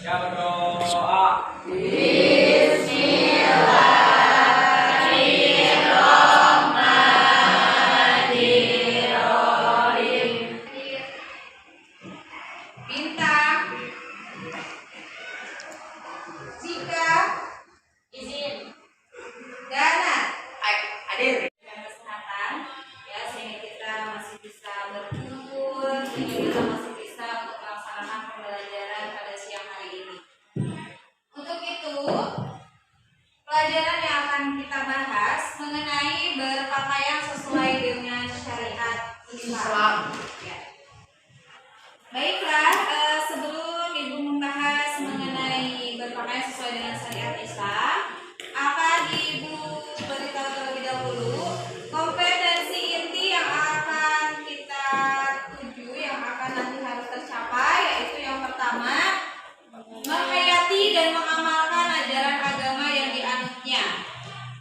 Siapa berdoa? Bismillahirrahmanirrahim. Bintang. Jika. Izin. Dana. Hadir. Kesehatan, ya, sehingga kita masih bisa berkumpul, sehingga kita masih bisa untuk melaksanakan pembelajaran pada siang hari ini. Untuk itu, pelajaran yang akan kita bahas mengenai berpakaian sesuai dengan syariat Islam. Ya. Baiklah, sebelum Ibu membahas mengenai berpakaian sesuai dengan syariat Islam, akan Ibu beritahu terlebih dahulu kompetensi inti yang akan kita tuju, yang akan nanti harus tercapai, yaitu yang pertama, menghayati dan mengamalkan ajaran agama yang dianutnya.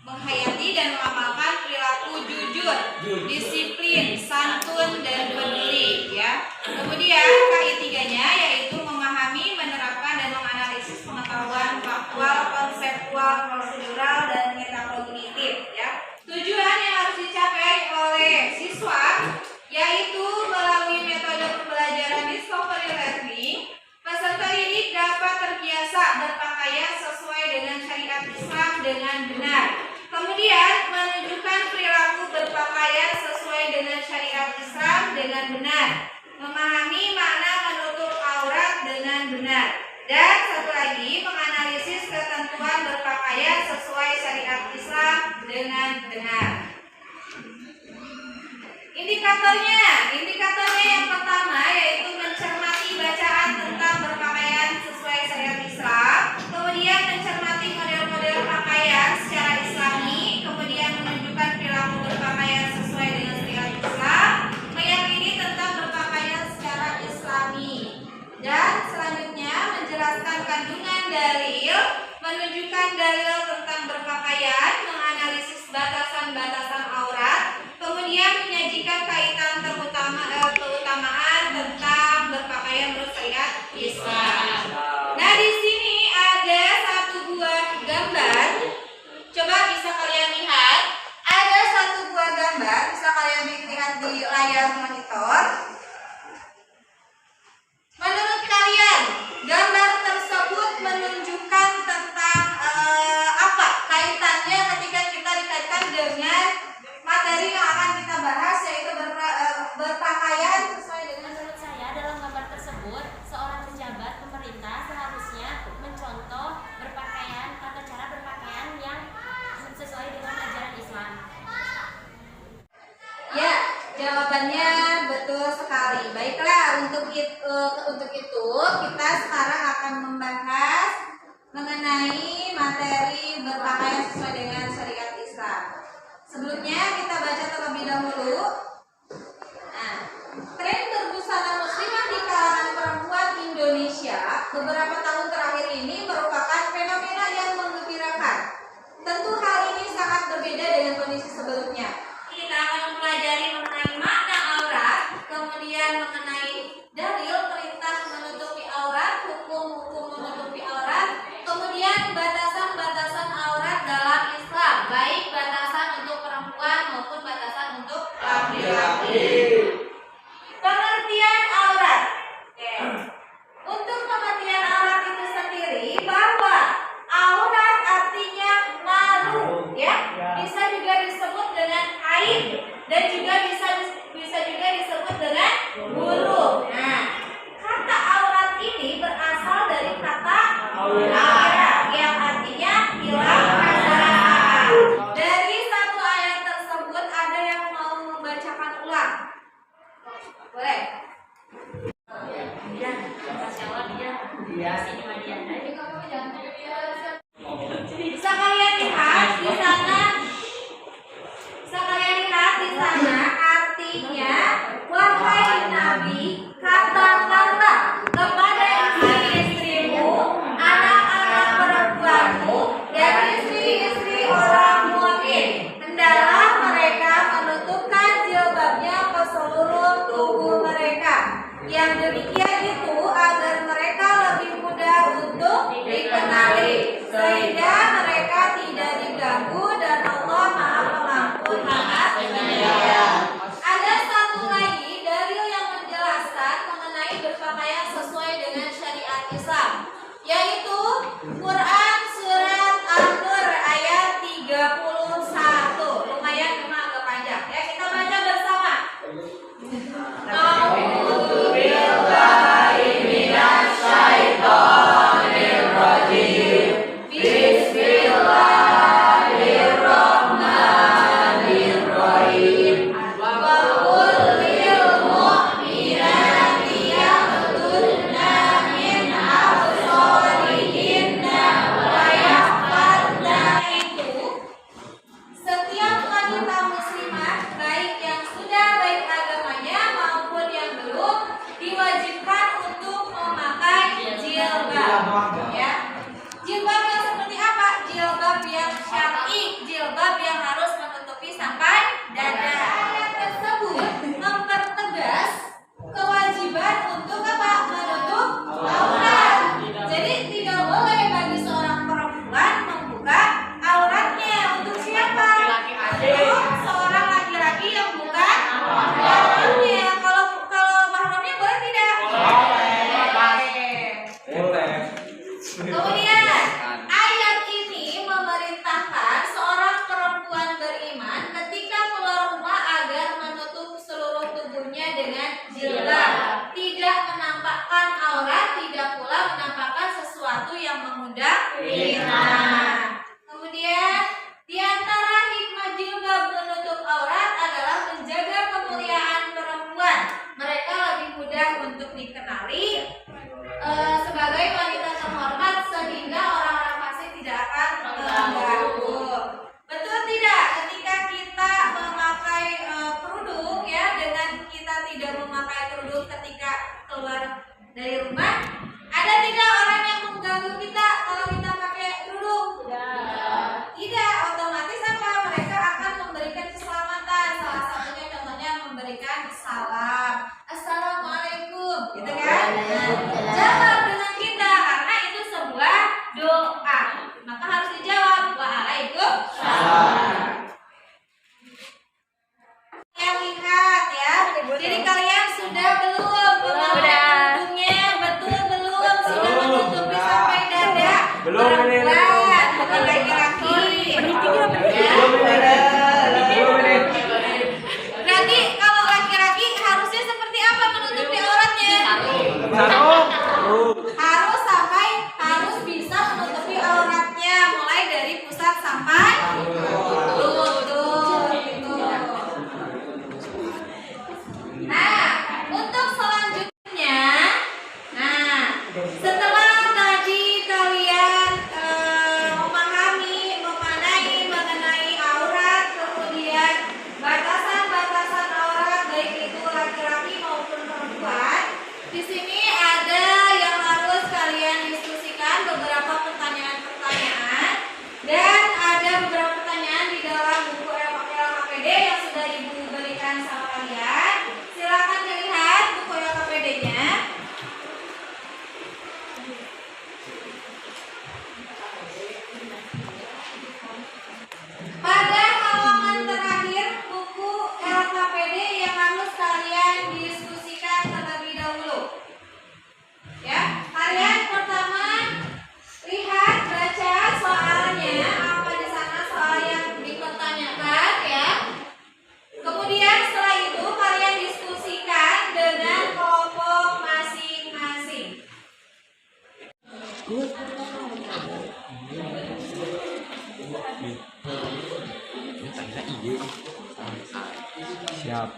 Menghayati dan mengamalkan perilaku jujur, disiplin, santun, dan peduli, ya. Kemudian ketiga-tiganya yaitu memahami, menerapkan, dan menganalisis pengetahuan faktual, konseptual, prosedural, dan metakognitif, ya. Tujuan yang harus dicapai oleh siswa yaitu melalui metode pembelajaran discovery learning, peserta didik dapat terbiasa berpakaian sesuai dengan syariat Islam dengan benar. Kemudian menunjukkan perilaku berpakaian sesuai dengan syariat Islam dengan benar. Memahami makna menutup aurat dengan benar. Dan satu lagi, menganalisis ketentuan berpakaian sesuai syariat Islam dengan benar. Indikatornya yang pertama yaitu mencermati bacaan tentang berpakaian sesuai syariat Islam, kemudian mencermati model-model pakaian secara Islami, kemudian menunjukkan perilaku berpakaian sesuai dengan syariat Islam, meyakini tentang berpakaian secara Islami, dan selanjutnya menjelaskan kandungan dalil, menunjukkan dalil tentang berpakaian, menganalisis batasan-batasan aurat, kemudian menyajikan kaitan keutamaan tentang berpakaian menurut syariat Islam. Nah, di sini ada satu buah gambar. Coba bisa kalian lihat. Ada satu buah gambar, bisa kalian lihat di layar monitor. Menurut kalian, gambar tersebut menunjukkan tentang apa kaitannya ketika kita dikaitkan dengan materi yang akan kita bahas, yaitu berpakaian sesuai dengan. Menurut saya, dalam gambar tersebut, seorang pejabat pemerintah seharusnya mencontoh berpakaian, tata cara berpakaian yang sesuai dengan ajaran Islam. Ya, jawabannya betul sekali. Baiklah, untuk itu kita sekarang akan membahas mengenai materi berpakaian sesuai dengan syariat Islam. Sebelumnya kita baca terlebih dahulu. Nah, tren berbusana muslimah di kalangan perempuan Indonesia beberapa tahun terakhir ini merupakan fenomena yang menggembirakan. Tentu hal ini sangat berbeda dengan kondisi sebelumnya. Kita akan mempelajari mengenai makna aurat, kemudian mengenai dalil perintah menutupi aurat, hukum-hukum menutupi aurat, kemudian batasan-batasan aurat dalam Islam, baik batasan untuk perempuan maupun batasan untuk laki-laki. Pengertian aurat. Oke. Untuk pengertian aurat itu sendiri, bahwa aurat artinya malu, ya. Bisa juga disebut dengan aib dan juga bisa juga disebut dengan buruk. Nah, kata aurat ini berasal dari kata aurat yang artinya hilang pasangan. Dari satu ayat tersebut ada yang mau membacakan ulang? Boleh? Dia, Masya Allah, dia. Sini mah dia. Bisa kalian lihat di sana? Bisa kalian lihat di sana artinya, wahai Nabi, katakanlah kepada istri-istrimu, anak-anak perempuanmu, dan istri-istri orang mukmin, hendaklah mereka menutupkan jilbabnya ke seluruh tubuh mereka. Yang demikian itu agar mereka lebih mudah untuk Kemudian ayat ini memerintahkan seorang perempuan beriman ketika keluar rumah agar menutup seluruh tubuhnya dengan jilbab, tidak menampakkan aurat, tidak pula menampakkan sesuatu yang mengundang fitnah. Kemudian di antara hikmah jilbab menutup aurat adalah menjaga kemuliaan perempuan. Mereka lebih mudah untuk dikenali sebagai wanita terhormat sehingga orang-orang fasik tidak akan mengganggu. Betul tidak? Ketika kita memakai kerudung ya, dengan kita tidak memakai kerudung ketika keluar dari rumah, ada tidak orang yang mengganggu kita kalau kita pakai kerudung? Tidak, otomatis apa? Mereka akan memberikan keselamatan. Salah satunya contohnya memberikan salam. Assalamualaikum, gitu kan? Jawab dengan kita karena itu sebuah doa. Maka harus dijawab waalaikumsalam. Yang lihat ya, jadi kalian sudah belum memakai kerudungnya? Betul belum? Sudah menutupi sampai dada? Perempuan, bukan laki-laki. Berarti kalau laki-laki harusnya seperti apa menutupi auratnya? Harus bisa menutupi auratnya mulai dari pusat sampai lutut gitu. Nah, untuk selanjutnya, setelah tadi kalian memanai mengenai aurat, kemudian batasan-batasan aurat baik itu laki-laki maupun perempuan, di sini ada yang harus kalian diskusikan, beberapa pertanyaan-pertanyaan, dan ada beberapa pertanyaan di dalam buku LKPD yang sudah Ibu berikan sama kalian. Silakan dilihat buku LKPD-nya. Pada halaman terakhir buku LKPD yang harus kalian diskusikan terlebih dahulu. Ya, kalian pertama lihat, baca soalnya, apa di sana soal yang dipertanyakan ya. Kemudian setelah itu kalian diskusikan dengan kelompok masing-masing. Siap.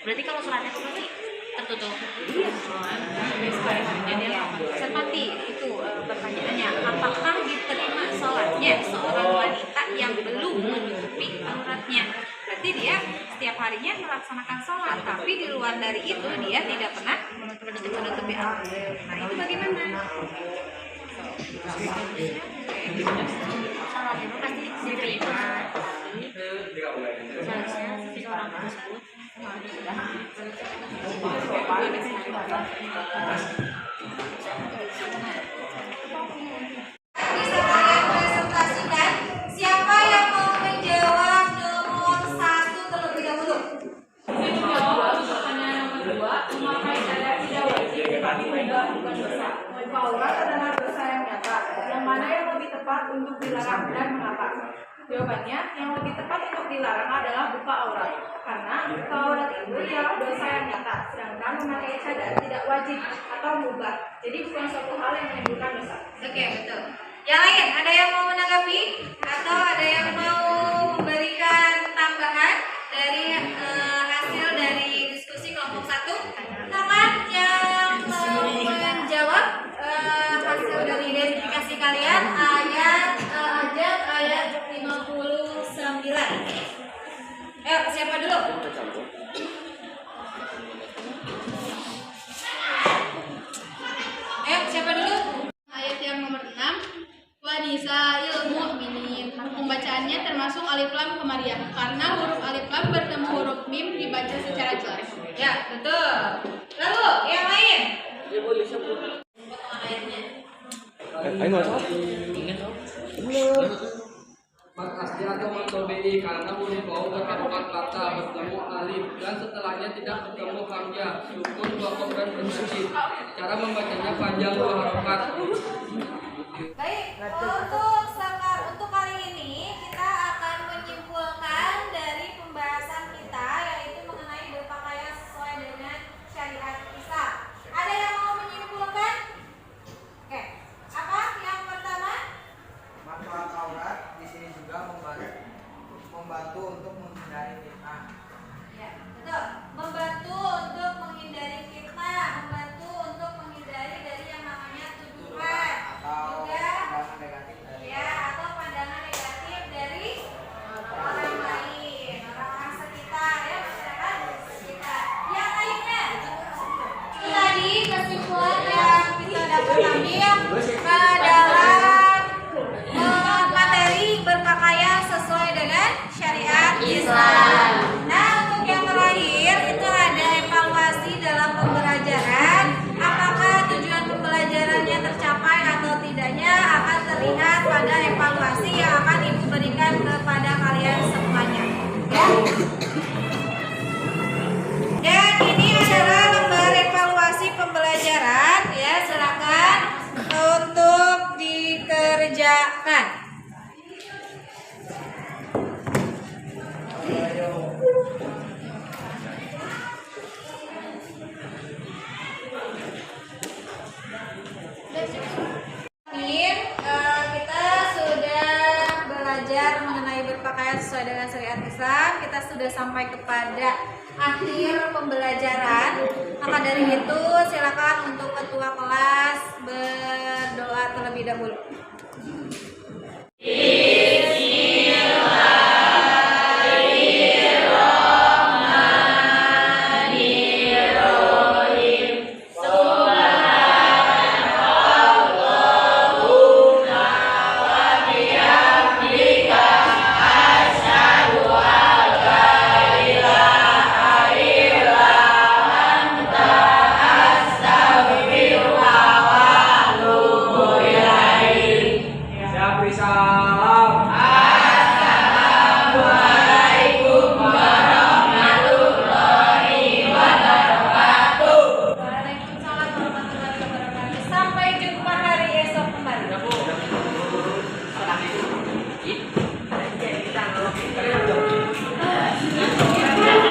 Berarti kalau sholatnya itu pasti tertutup. Seperti itu pertanyaannya, apakah diterima sholatnya seorang wanita yang belum menutupi auratnya? Berarti dia setiap harinya melaksanakan sholat, tapi di luar dari itu dia tidak pernah menutupi aurat. Nah, itu bagaimana? Sholatnya itu pasti diterima, tapi seharusnya seorang tersebut Bisa kalian presentasikan siapa yang mau menjawab nomor 1 terlebih dahulu? Pertanyaan nomor 2, memakai cadar tidak wajib tetapi mudah bukan dosa. Aurat adalah dosa yang nyata. Yang mana yang lebih tepat untuk dilarang dan mengapa? Jawabannya, yang lebih tepat untuk dilarang adalah buka aurat. Karena buka aurat itu ialah dosa yang nyata, sedangkan memakai cadar tidak wajib atau mubah. Jadi bukan suatu hal yang menimbulkan dosa. Oke, betul. Yang lain, ada yang mau menanggapi atau ada yang mau memberikan tambahan dari hasil dari diskusi kelompok 1? Silakan yang mau menjawab hasil dari identifikasi kalian ayat 59. Siapa dulu? Siapa dulu? Ayat yang nomor 6, Wanisail mu'minin. Pembacaannya termasuk alif membaca secara jelas. Ya, betul. Lalu yang lain. Potongan ayatnya. Asli atau matobi karena bau terkeempat kata bertemu alif dan setelahnya tidak bertemu hamzah sukun wakof dan bersyadid. Cara membacanya panjang 2 harokat. Baik, untuk kali ini kita akan menyimpulkan dari pembahasan kita yaitu mengenai berpakaian sesuai dengan syariat Islam. Ada yang mau menyimpulkan? Oke, apa yang pertama? Manfaat aurat di sini juga membantu untuk menghindari fitnah. Ya, betul. Membantu untuk menghindari fitnah, membantu untuk menghindari dari yang namanya tuduhan, Atau juga pandangan negatif dari ya atau pandangan negatif dari orang lain, orang-orang sekitar ya masyarakat sekitar. Yang lainnya, itu tadi kesimpulan yang kita dapat ambil dalam materi berpakaian sesuai dengan syariat Islam. Nah, untuk yang terakhir itu ada evaluasi dalam pembelajaran. Apakah tujuan pembelajarannya tercapai atau tidaknya akan terlihat pada evaluasi yang akan Ibu berikan kepada kalian semuanya. Ya. Dan ini adalah lembar evaluasi pembelajaran ya, silakan untuk dikerjakan. Kita sudah belajar mengenai berpakaian sesuai dengan syariat Islam. Kita sudah sampai kepada akhir pembelajaran. Maka dari itu silakan untuk ketua kelas berdoa terlebih dahulu.